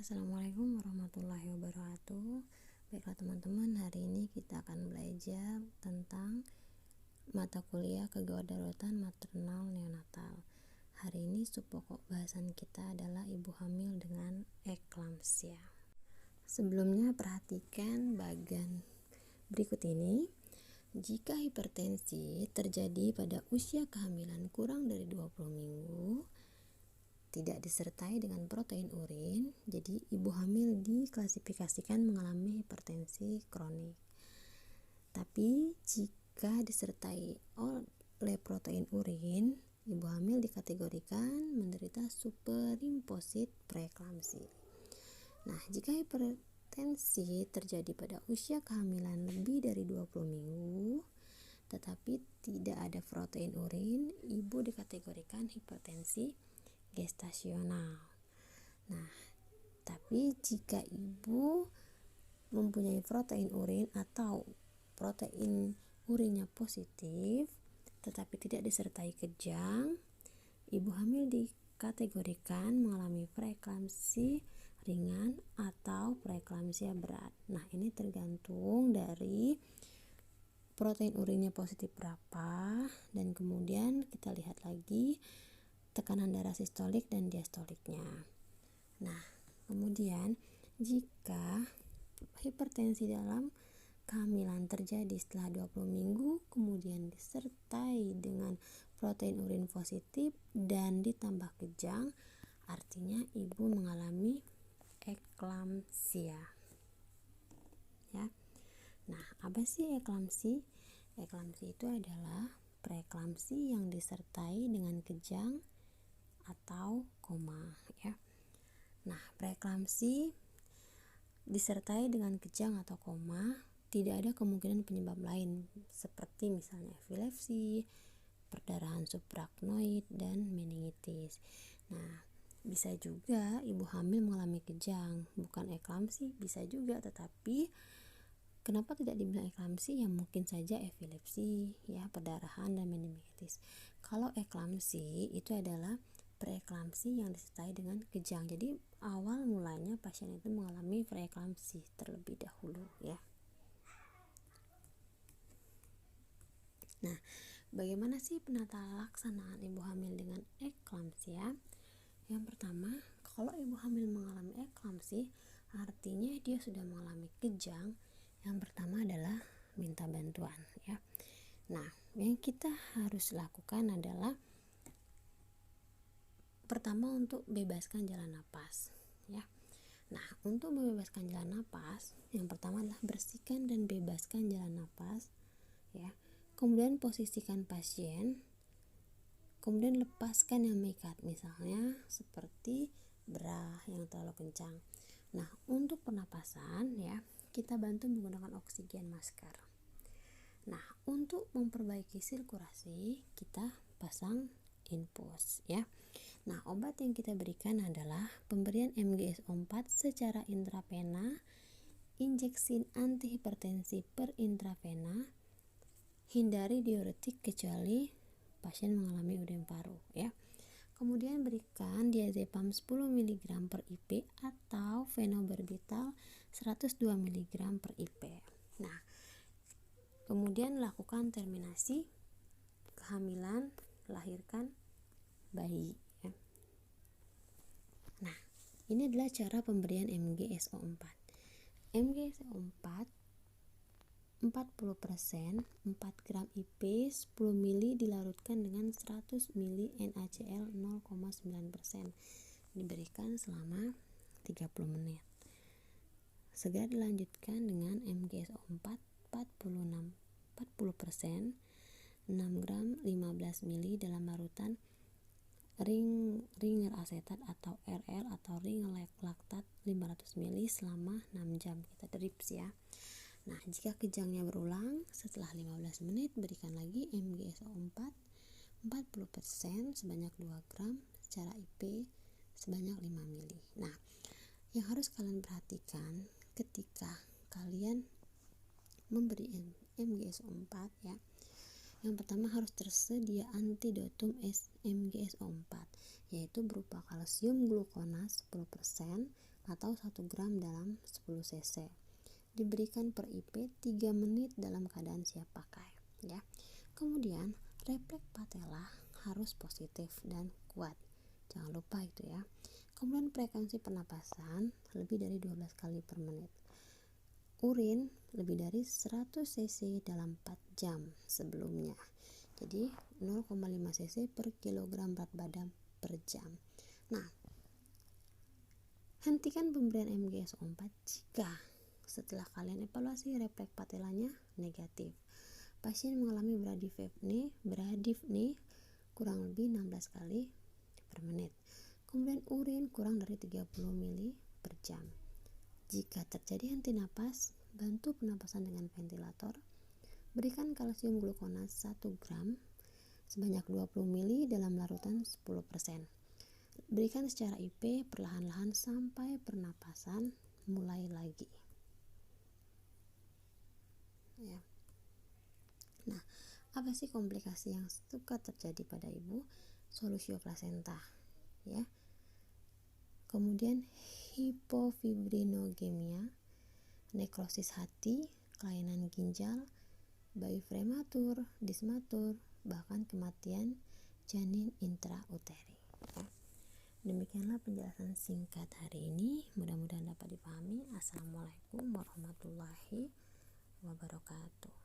Assalamualaikum warahmatullahi wabarakatuh. Baiklah teman-teman, hari ini kita akan belajar tentang mata kuliah kedaruratan maternal neonatal. Hari ini subpokok bahasan kita adalah ibu hamil dengan eklamsia. Sebelumnya perhatikan bagian berikut ini. Jika hipertensi terjadi pada usia kehamilan kurang dari 20 minggu, tidak disertai dengan protein urin, jadi ibu hamil diklasifikasikan mengalami hipertensi kronik. Tapi jika disertai oleh protein urin, ibu hamil dikategorikan menderita superimposit preeklamsi. Nah, jika hipertensi terjadi pada usia kehamilan lebih dari 20 minggu, tetapi tidak ada protein urin, ibu dikategorikan hipertensi gestasional. Nah, tapi jika ibu mempunyai protein urin atau protein urinnya positif tetapi tidak disertai kejang, ibu hamil dikategorikan mengalami preeklamsi ringan atau preeklamsia berat. Nah, ini tergantung dari protein urinnya positif berapa, dan kemudian kita lihat lagi tekanan darah sistolik dan diastoliknya. Nah, kemudian jika hipertensi dalam kehamilan terjadi setelah 20 minggu, kemudian disertai dengan protein urin positif dan ditambah kejang, artinya ibu mengalami eklamsia. Ya. Nah, apa sih eklamsi? Eklamsi itu adalah preeklamsi yang disertai dengan kejang atau koma, ya. Nah, preeklamsi disertai dengan kejang atau koma, tidak ada kemungkinan penyebab lain seperti misalnya epilepsi, perdarahan suprachnoid, dan meningitis. Nah, bisa juga ibu hamil mengalami kejang, bukan eklamsi, bisa juga, tetapi kenapa tidak dibilang eklamsi? Ya mungkin saja epilepsi, ya, perdarahan dan meningitis. Kalau eklamsi itu adalah preeklamsi yang disertai dengan kejang. Jadi awal mulanya pasien itu mengalami preeklamsi terlebih dahulu, ya. Nah, bagaimana sih penata laksanaan ibu hamil dengan eklamsia? Yang pertama, kalau ibu hamil mengalami eklamsi, artinya dia sudah mengalami kejang. Yang pertama adalah minta bantuan, ya. Nah, yang kita harus lakukan adalah pertama untuk bebaskan jalan napas, ya. Nah, untuk membebaskan jalan napas, yang pertama adalah bersihkan dan bebaskan jalan napas, ya. Kemudian posisikan pasien, kemudian lepaskan yang mengikat, misalnya seperti bra yang terlalu kencang. Nah, untuk pernapasan, ya, kita bantu menggunakan oksigen masker. Nah, untuk memperbaiki sirkulasi, kita pasang infus, ya. Nah, obat yang kita berikan adalah pemberian MGSO4 secara intravena, injeksi antihipertensi per intravena, hindari diuretik kecuali pasien mengalami ödem paru, ya. Kemudian berikan diazepam 10 mg per IP atau fenobarbital 102 mg per IP. Nah, kemudian lakukan terminasi kehamilan, lahirkan bayi, ya. Nah, ini adalah cara pemberian MGSO4. MGSO4 40%, 4 gram IP, 10 ml dilarutkan dengan 100 ml NaCl 0,9%. Diberikan selama 30 menit. Segera dilanjutkan dengan MGSO4 40%, 6 gram 15 ml dalam larutan ringer asetat atau RL atau ringer laktat 500 ml selama 6 jam. Kita drips, ya. Nah, jika kejangnya berulang setelah 15 menit, berikan lagi MGSO4 40% sebanyak 2 gram secara IP sebanyak 5 ml. Nah, yang harus kalian perhatikan ketika kalian memberi MGSO4, ya. Yang pertama harus tersedia antidotum MGSO4, yaitu berupa kalsium glukonat 10%, atau 1 gram dalam 10 cc. Diberikan per IP 3 menit dalam keadaan siap pakai ya. Kemudian refleks patella harus positif dan kuat. Jangan lupa itu ya. Kemudian frekuensi pernapasan lebih dari 12 kali per menit. Urin lebih dari 100 cc dalam 4 jam sebelumnya. Jadi 0,5 cc per kilogram berat badan per jam. Nah, hentikan pemberian MgSO4 jika setelah kalian evaluasi refleks patellanya negatif. Pasien mengalami bradypnea kurang lebih 16 kali per menit. Kemudian urin kurang dari 30 ml per jam. Jika terjadi henti napas, bantu pernapasan dengan ventilator. Berikan kalsium glukonat 1 gram sebanyak 20 ml dalam larutan 10%. Berikan secara IP perlahan-lahan sampai pernapasan mulai lagi. Ya. Nah, apa sih komplikasi yang suka terjadi pada ibu? Solusio plasenta, ya. Kemudian hipofibrinogemia, nekrosis hati, kelainan ginjal, bayi prematur, dismatur, bahkan kematian janin intrauteri. Ya. Demikianlah penjelasan singkat hari ini. Mudah-mudahan dapat dipahami. Assalamualaikum warahmatullahi wabarakatuh.